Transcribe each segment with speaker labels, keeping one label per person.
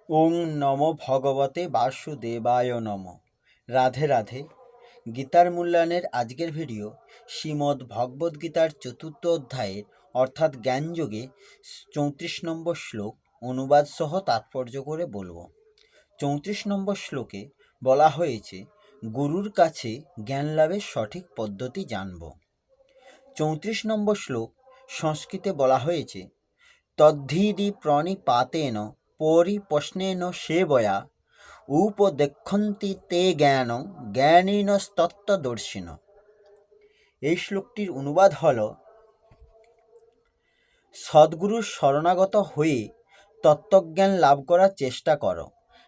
Speaker 1: ওং নমো ভগবতে বাসুদেবায় নম। রাধে রাধে। গীতার মূল্যায়নের আজকের ভিডিও শ্রীমদ্ ভগবদ্গীতার চতুর্থ অধ্যায়ের অর্থাৎ জ্ঞানযোগে 34 নম্বর শ্লোক অনুবাদ সহ তাৎপর্য করে বলবো। 34 নম্বর শ্লোকে বলা হয়েছে, গুরুর কাছে জ্ঞান লাভের সঠিক পদ্ধতি জানব। 34 নম্বর শ্লোক সংস্কৃতে বলা হয়েছে, তদ্ধিদি প্রণিপাতেন পরিপ্রশ্নেন সেবয়া উপদেক্ষন্তি তে জ্ঞানং জ্ঞানিনস্তত্ত্বদর্শিন। এই শ্লোকটির অনুবাদ হল, সদ্গুরুর শরণাগত হয়ে তত্ত্বজ্ঞান লাভ করার চেষ্টা করো,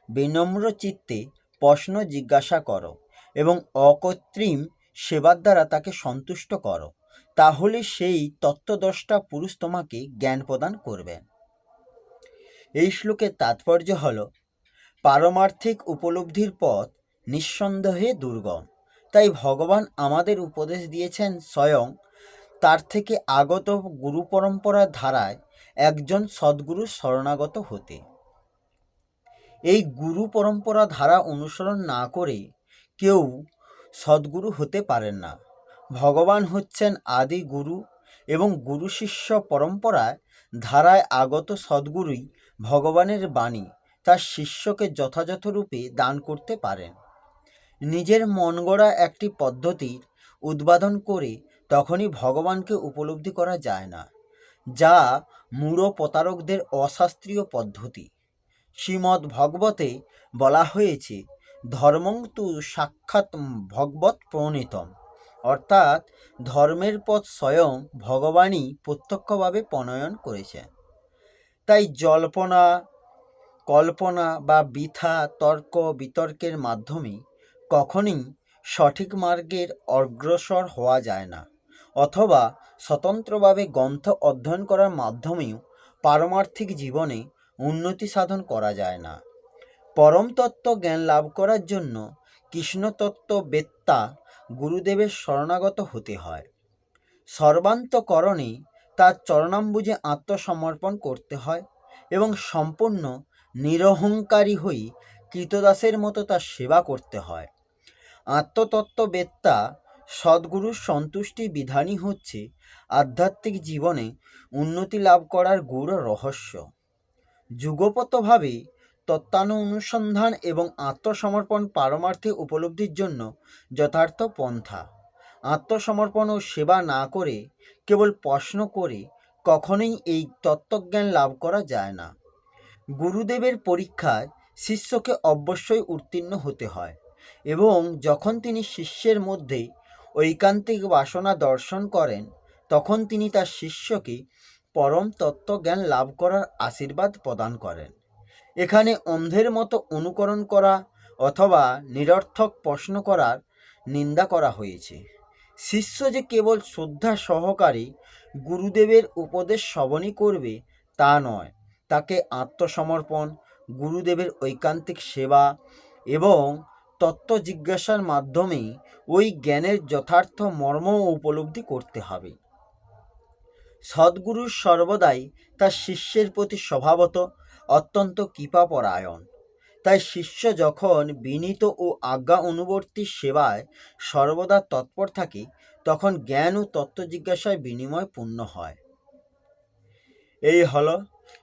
Speaker 1: বিনম্র চিত্তে প্রশ্ন জিজ্ঞাসা করো এবং অকৃত্রিম সেবার দ্বারা তাকে সন্তুষ্ট করো, তাহলে সেই তত্ত্বদ্রষ্টা পুরুষ তোমাকে জ্ঞান প্রদান করবেন। এই শ্লোকের তাৎপর্য হল, পারমার্থিক উপলব্ধির পথ নিঃসন্দেহে দুর্গম, তাই ভগবান আমাদের উপদেশ দিয়েছেন স্বয়ং তার থেকে আগত গুরু পরম্পরার ধারায় একজন সদ্গুরুর শরণাগত হতে। এই গুরু পরম্পরা ধারা অনুসরণ না করে কেউ সদ্গুরু হতে পারেন না। ভগবান হচ্ছেন আদি গুরু এবং গুরু শিষ্য পরম্পরায় ধারায় আগত সদ্গুরুই ভগবানের বাণী তার শিষ্যকে যথাযথ রূপে দান করতে পারেন। নিজের মন গড়া একটি পদ্ধতির উদ্বোধন করে তখনই ভগবানকে উপলব্ধি করা যায় না, যা মূঢ় প্রতারকদের অশাস্ত্রীয় পদ্ধতি। শ্রীমদ্ ভগবতে বলা হয়েছে, ধর্মং তু সাক্ষাৎ ভগবৎ প্রণীতম, অর্থাৎ ধর্মের পথ স্বয়ং ভগবানই প্রত্যক্ষভাবে প্রণয়ন করেছেন। তাই জল্পনা কল্পনা বা বৃথা তর্ক বিতর্কের মাধ্যমে কখনই সঠিক মার্গের অগ্রসর হওয়া যায় না, অথবা স্বতন্ত্রভাবে গ্রন্থ অধ্যয়ন করার মাধ্যমেও পারমার্থিক জীবনে উন্নতি সাধন করা যায় না। পরম তত্ত্ব জ্ঞান লাভ করার জন্য কৃষ্ণতত্ত্ববেত্তা গুরুদেবের শরণাগত হতে হয়। সর্বান্তকরণে তার চরণাম্বুজে আত্মসমর্পণ করতে হয় এবং সম্পূর্ণ নিরহংকারী হয়ে কৃতদাসের মতো তার সেবা করতে হয়। আত্মতত্ত্ববেত্তা সদ্গুরুর সন্তুষ্টি বিধানই হচ্ছে আধ্যাত্মিক জীবনে উন্নতি লাভ করার গূঢ় রহস্য। যুগপতভাবে তত্ত্বানু অনুসন্ধান এবং আত্মসমর্পণ পারমার্থিক উপলব্ধির জন্য যথার্থ পন্থা। আত্মসমর্পণ ও সেবা না করে কেবল প্রশ্ন করে কখনোই এই তত্ত্বজ্ঞান লাভ করা যায় না। গুরুদেবের পরীক্ষায় শিষ্যকে অবশ্যই উত্তীর্ণ হতে হয় এবং যখন তিনি শিষ্যের মধ্যে ঐকান্তিক বাসনা দর্শন করেন, তখন তিনি তার শিষ্যকে পরম তত্ত্বজ্ঞান লাভ করার আশীর্বাদ প্রদান করেন। এখানে অন্ধের মতো অনুকরণ করা অথবা নিরর্থক প্রশ্ন করার নিন্দা করা হয়েছে। শিষ্য যে কেবল শ্রদ্ধা সহকারে গুরুদেবের উপদেশ শ্রবণই করবে তা নয়, তাকে আত্মসমর্পণ, গুরুদেবের ঐকান্তিক সেবা এবং তত্ত্ব জিজ্ঞাসার মাধ্যমে ওই জ্ঞানের যথার্থ মর্ম উপলব্ধি করতে হবে। সদ্গুরু সর্বদাই তার শিষ্যের প্রতি স্বভাবত অত্যন্ত কৃপাপরায়ণ। তাই শিষ্য যখন বিনীত ও আজ্ঞা অনুবর্তী সেবায় সর্বদা তৎপর থাকে, তখন জ্ঞান ও তত্ত্ব জিজ্ঞাসায় বিনিময় পূর্ণ হয়। এই হল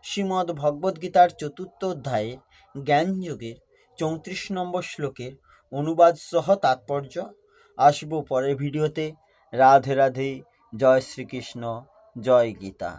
Speaker 1: শ্রীমদ্ ভগবদ্গীতার চতুর্থ অধ্যায়ে জ্ঞানযোগের 34 নম্বর শ্লোকের অনুবাদ সহ তাৎপর্য। আসবো পরের ভিডিওতে। রাধে রাধে। জয় শ্রীকৃষ্ণ। জয় গীতা।